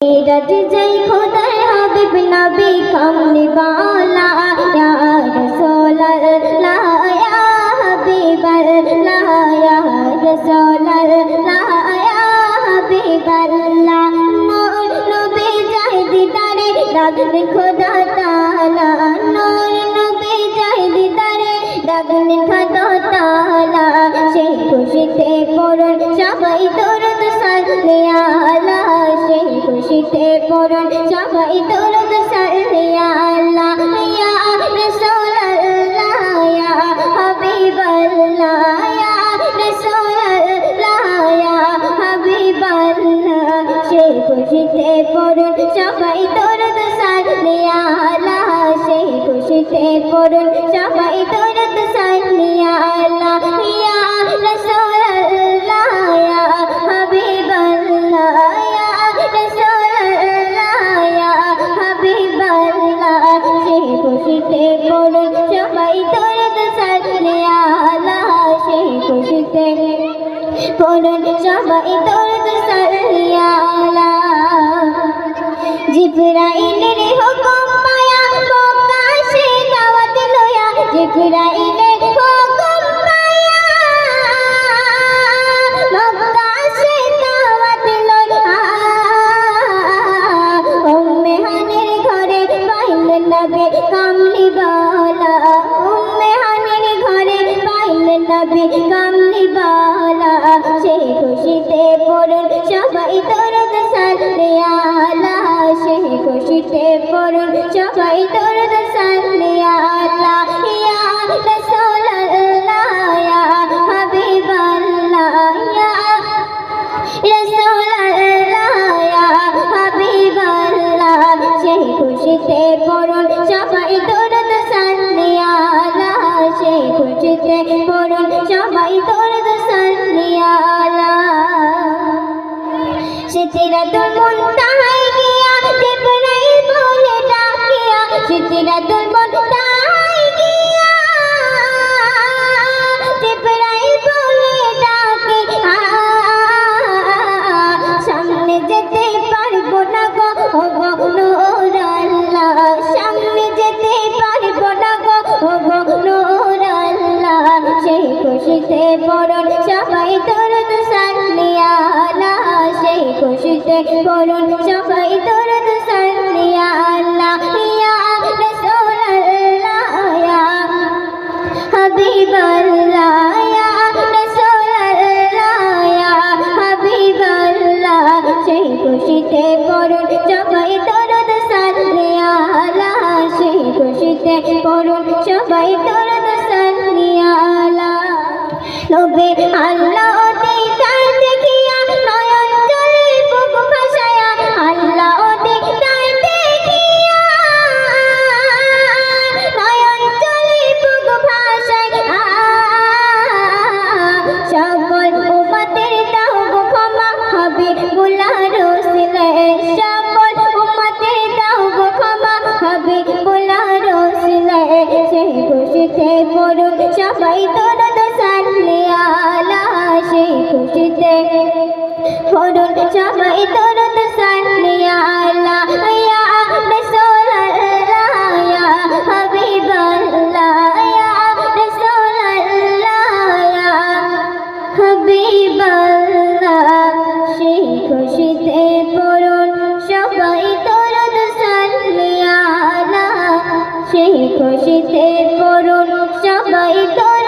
रज जय खुदा हबीब नबी कमली वाला या रसूल अल्लाह या हबीब अल्लाह या रसूल अल्लाह या हबीब अल्लाह नूर नबी जाहि दीदारे डाकने खुदा ताला नूर नबी जाहि दीदारे डाकने खुदा ताला সেই খুশিতে পড়ুন সবাই দরুদ সাল্লিয়া আলা সেই খুশিতে পড়ুন সবাই দরুদ সাল্লিয়া আলা ইয়া রাসূলুল্লাহ ইয়া হাবিবাল্লাহ ইয়া রাসূলুল্লাহ ইয়া হাবিবাল্লাহ সেই খুশিতে পড়ুন সবাই দরুদ সাল্লিয়া আলা সেই খুশিতে পড়ুন সবাই দরুদ সাল্লিয়া আলা ইয়া পড়ুন সবাই দরুদ সাল্লিয়া আলা সেই খুশিতে পড়ুন সবাই দরুদ সাল্লিয়া আলা জিবরাইলের হুকুম পায়া প্রকাশে দাওয়াত লয়া জিবরাইলের হুকুম পায়া প্রকাশে দাওয়াত লয়া উম্মে হানির ঘরে পাইলেন নবী কামলি वाला उम्मे हानिर घरे पाइलेन नबी कामली वाला সেই খুশিতে পড়ুন সবাই দরুদ সাল্লিয়া আলা সেই খুশিতে পড়ুন সবাই দরুদ সাল্লিয়া আলা ইয়া রাসূলুল্লাহ ইয়া হাবিবাল্লাহ ইয়া রাসূলুল্লাহ ইয়া হাবিবাল্লাহ সেই খুশিতে পড়ুন সবাই দরুদ সাল্লিয়া আলা সেই খুশিতে পড়ুন সবাই দরুদ সাল্লিয়া আলা সিদরাতুল মুনতাহায় গিয়া জিবরাইল বলে ডাকিয়া সিদরাতুল মুনতাহায় গিয়া জিবরাইল বলে ডাকে সামনে যেতে পারবো না গো নূর আল্লাহ সামনে যেতে পারবো না গো নূর আল্লাহ সেই খুশিতে পড়ুন সবাই দরুদ সাল্লিয়া আলা সেই খুশিতে পড়ুন সবাই দরুদ সাল্লিয়া আলা ইয়া রাসূলুল্লাহ ইয়া হাবিবাল্লাহ ইয়া রাসূলুল্লাহ ইয়া হাবিবাল্লাহ সেই খুশিতে পড়ুন সবাই দরুদ সাল্লিয়া আলা সেই খুশিতে পড়ুন সবাই দরুদ সাল্লিয়া আলা নবী আল্লাহ দিদার দেখিয়া নয়ন জলে বুক ভাসায়া আল্লাহ দিদার দেখিয়া নয়ন জলে বুক ভাসায়া সকল উম্মতের দাও গো ক্ষমা হাবিবুল্লাহ রাসূলে সকল উম্মতের দাও গো ক্ষমা হাবিবুল্লাহ রাসূলে সেই খুশিতে পড়ুন সবাই দরুদ সাল্লিয়া আলা সেই খুশিতে পড়ুন সবাই দরুদ সাল্লিয়া আলা ইয়া রাসূলুল্লাহ ইয়া হাবিবাল্লাহ ইয়া রাসূলুল্লাহ ইয়া হাবিবাল্লাহ সেই খুশিতে পড়ুন সবাই দরুদ সাল্লিয়া আলা সেই খুশিতে পড়ুন সবাই দরুদ